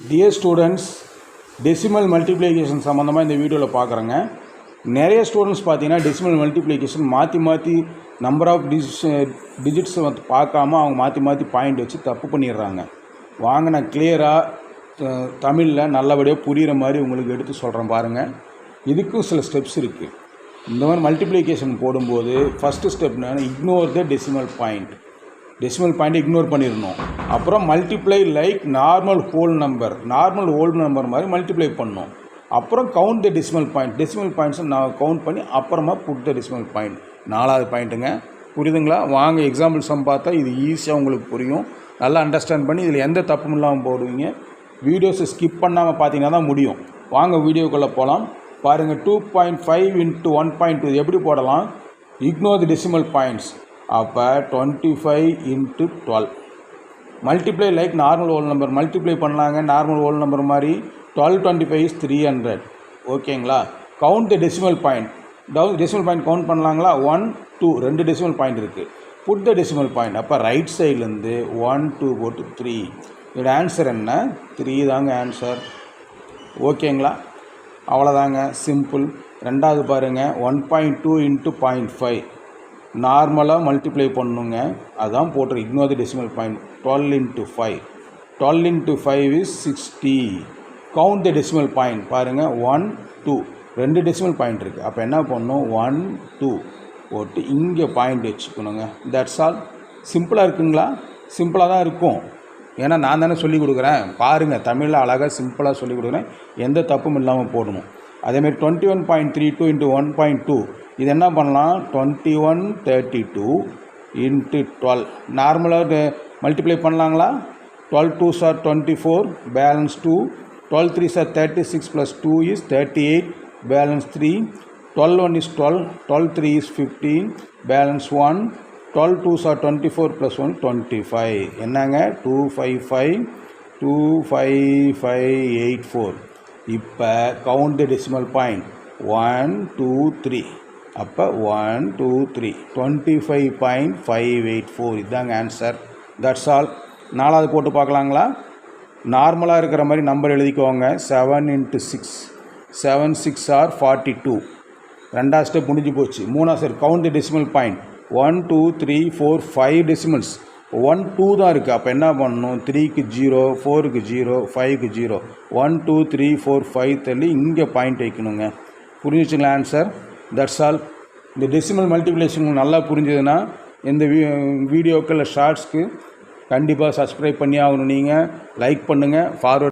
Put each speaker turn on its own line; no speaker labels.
Dear students, decimal multiplication சம்மந்தமாக இந்த வீடியோவில் பார்க்குறேங்க. நிறைய ஸ்டூடெண்ட்ஸ் பார்த்தீங்கன்னா டெசிமல் மல்டிப்ளிகேஷன் மாற்றி நம்பர் ஆஃப் டிஜிட்ஸ் வந்து பார்க்காம அவங்க மாற்றி பாயிண்ட் வச்சு தப்பு பண்ணிடுறாங்க. வாங்க நான் கிளியராக தமிழில் நல்லபடியாக புரிகிற மாதிரி உங்களுக்கு எடுத்து சொல்கிறேன் பாருங்கள். இதுக்கும் சில ஸ்டெப்ஸ் இருக்குது. இந்த மாதிரி மல்டிப்ளிகேஷன் போடும்போது ஃபஸ்ட்டு ஸ்டெப் என்னன்னா, இக்னோர் த டெசிமல் பாயிண்ட் இக்னோர் பண்ணிடணும். அப்புறம் multiply like normal whole number மாதிரி மல்டிப்ளை பண்ணணும். அப்புறம் கவுண்ட் த டெசிமல் பாயிண்ட்ஸை நான் கவுண்ட் பண்ணி அப்புறமா புட் த டெசிமல் பாயிண்ட். 4வது பாயிண்ட்டுங்க. புரியுதுங்களா? வாங்க எக்ஸாம்பிள் சம் பார்த்தா இது ஈஸியாக உங்களுக்கு புரியும். நல்லா அண்டர்ஸ்டாண்ட் பண்ணி இதில் எந்த தப்பும் இல்லாமல் போடுவீங்க. வீடியோஸை ஸ்கிப் பண்ணாமல் பார்த்தீங்கன்னா தான் முடியும். வாங்க வீடியோக்குள்ளே போகலாம். பாருங்கள், 2.5 × 1.2 எப்படி போடலாம்? Ignore the decimal points. அப்போ 25 × 12 multiply like normal whole number multiply பண்ணலாங்க. நார்மல் ஹோல் நம்பர் மாதிரி 1225 is 300. ஓகேங்களா? Count the decimal point. Decimal point count பண்ணலாங்களா? 1 2 2 டெசிமல் பாயிண்ட் இருக்குது. Put the decimal point. அப்போ ரைட் சைட்லேருந்து 1 2 போட்டு 3. இதோட ஆன்சர் என்ன? 3 தாங்க ஆன்சர். ஓகேங்களா? அவ்வளோதாங்க, சிம்பிள். ரெண்டாவது பாருங்கள், 1.2 × 0.5 நார்மலாக மல்டிப்ளை பண்ணுங்க. அதான் போட்டுரு. Ignore the decimal point. 12 × 5 12 × 5 is 60. Count the decimal point. பாருங்கள், 1 2 2 டெசிமல் பாயிண்ட் இருக்குது. அப்போ என்ன பண்ணணும்? 1 2 போட்டு இங்கே பாயிண்ட் வச்சுக்கணுங்க. That's all. சிம்பிளாக இருக்குங்களா? சிம்பிளாக தான் இருக்கும். ஏன்னா நான் தானே சொல்லிக் கொடுக்குறேன். பாருங்கள், தமிழில் அழகாக சிம்பிளாக சொல்லிக் கொடுக்குறேன். எந்த தப்பும் இல்லாமல் போடணும். அதேமாதிரி 21.32 × 1.2 இது என்ன பண்ணலாம்? 2132 × 12 நார்மலாக மல்டிப்ளை பண்ணலாங்களா? 12 2s are 24, balance 2. 12 3s are 36 + 2 is 38, balance 3. 12 1 is 12, 12 3 is 15, balance 1. 12 2s are 24 + 1 25. என்னங்க? 25584. இப்போ கவுண்ட் த டெசிமல் பாயிண்ட். 1 2 3. அப்போ 1 2 3 25.584. இதுதாங்க ஆன்சர். That's all. 4வது போட்டு பார்க்கலாங்களா? நார்மலாக இருக்கிற மாதிரி நம்பர் எழுதிக்குவாங்க. 7 × 6 7 6 are 42. ரெண்டாவது ஸ்டெப் முடிஞ்சு போச்சு. 3வது ஸ்டெப் கவுண்ட் தி டெசிமல் பாயிண்ட். 1 2 3 4 5 டெசிமல்ஸ். 1 2 தான் இருக்குது. அப்போ என்ன பண்ணணும்? 3க்கு 0, 4க்கு 0, 5க்கு 0. 1 2 3 4 5 தள்ளி இங்கே பாயிண்ட் வைக்கணுங்க. புரிஞ்சிச்சுங்களா ஆன்சர்? That's all. இந்த டெசிமல் மல்டிப்ளிகேஷன் நல்லா புரிஞ்சதுன்னா இந்த வீடியோக்கள் ஷார்ட்ஸ்க்கு கண்டிப்பாக சப்ஸ்கிரைப் பண்ணி ஆகணும். நீங்கள் லைக் பண்ணுங்கள். ஃபார்வர்ட்